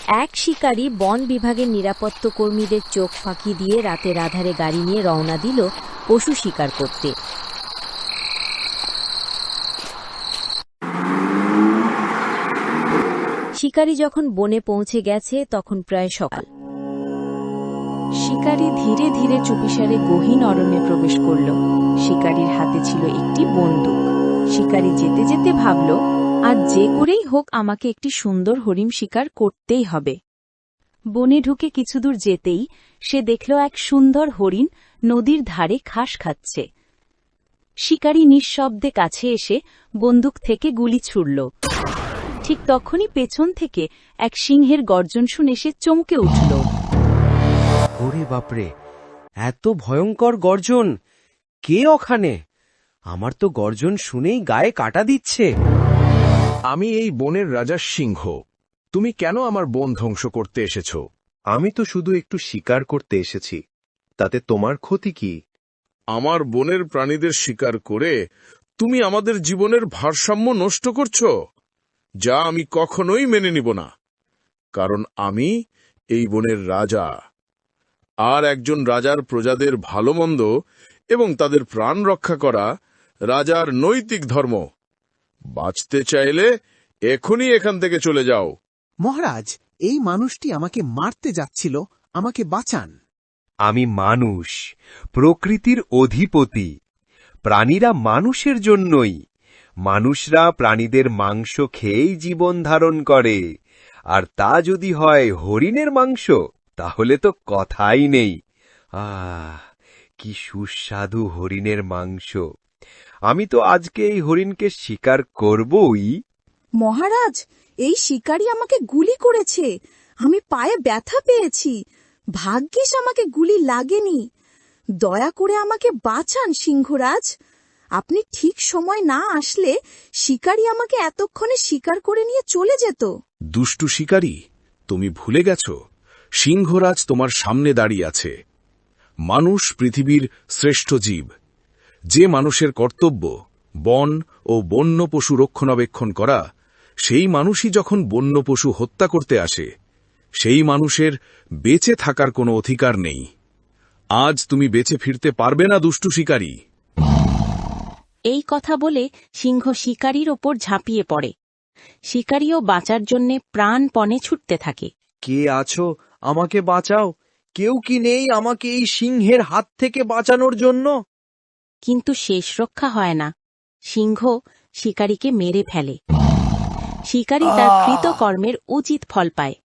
এক শিকারী বন বিভাগের নিরাপত্তা কর্মীদের চোখ ফাঁকি দিয়ে রাতের আধারে গাড়ি নিয়ে রওনা দিল পশু শিকার করতে। শিকারী যখন বনে পৌঁছে গেছে তখন প্রায় সকাল। শিকারী ধীরে ধীরে চুপিসারে গহীন অরণ্যে প্রবেশ করল। শিকারীর হাতে ছিল একটি বন্দুক। শিকারী যেতে যেতে ভাবল, আজ যে করেই হোক আমাকে একটি সুন্দর হরিণ শিকার করতেই হবে। বনে ঢুকে কিছুদূর যেতেই সে দেখল এক সুন্দর হরিণ নদীর ধারে ঘাস খাচ্ছে। শিকারী নিঃশব্দে কাছে এসে বন্দুক থেকে গুলি ছুড়ল। ঠিক তখনই পেছন থেকে এক সিংহের গর্জন শুনে সে চমকে উঠল। ওরে বাপরে, এত ভয়ঙ্কর গর্জন! কে ওখানে? আমার তো গর্জন শুনেই গায়ে কাটা দিচ্ছে। আমি এই বনের রাজা সিংহ। তুমি কেন আমার বন ধ্বংস করতে এসেছ? আমি তো শুধু একটু শিকার করতে এসেছি, তাতে তোমার ক্ষতি কি? আমার বনের প্রাণীদের শিকার করে তুমি আমাদের জীবনের ভারসাম্য নষ্ট করছ, যা আমি কখনোই মেনে নিব না। কারণ আমি এই বনের রাজা, আর একজন রাজার প্রজাদের ভালো মন্দ এবং তাদের প্রাণ রক্ষা করা রাজার নৈতিক ধর্ম। বাঁচতে চাইলে এখনই এখান থেকে চলে যাও। মহারাজ, এই মানুষটি আমাকে মারতে যাচ্ছিল, আমাকে বাঁচান। আমি মানুষ, প্রকৃতির অধিপতি। প্রাণীরা মানুষের জন্যই। মানুষরা প্রাণীদের মাংস খেয়েই জীবন ধারণ করে, আর তা যদি হয় হরিণের মাংস, তাহলে তো কথাই নেই। আহ, কি সুস্বাদু হরিণের মাংস! আমি তো আজকে এই হরিণকে শিকার করবই। মহারাজ, এই শিকারী আমাকে গুলি করেছে। আমি পায়ে ব্যথা পেয়েছি। ভাগ্যিস আমাকে গুলি লাগেনি। দয়া করে আমাকে বাঁচান সিংহরাজ। আপনি ঠিক সময় না আসলে শিকারী আমাকে এতক্ষণে শিকার করে নিয়ে চলে যেত। দুষ্টু শিকারী, তুমি ভুলে গেছ সিংহরাজ তোমার সামনে দাঁড়িয়ে আছে। মানুষ পৃথিবীর শ্রেষ্ঠ জীব। যে মানুষের কর্তব্য বন ও বন্য পশু রক্ষণাবেক্ষণ করা, সেই মানুষই যখন বন্য পশু হত্যা করতে আসে, সেই মানুষের বেঁচে থাকার কোনো অধিকার নেই। আজ তুমি বেঁচে ফিরতে পারবে না, দুষ্টু শিকারী। এই কথা বলে সিংহ শিকারীর ওপর ঝাঁপিয়ে পড়ে। শিকারীও বাঁচার জন্যে প্রাণপণে ছুটতে থাকে। কে আছো? আমাকে বাঁচাও! কেউ কি নেই আমাকে এই সিংহের হাত থেকে বাঁচানোর জন্য? কিন্তু শেষ রক্ষা হয় না। সিংহ শিকারীকে মেরে ফেলে। শিকারী তার কৃতকর্মের উচিত ফল পায়।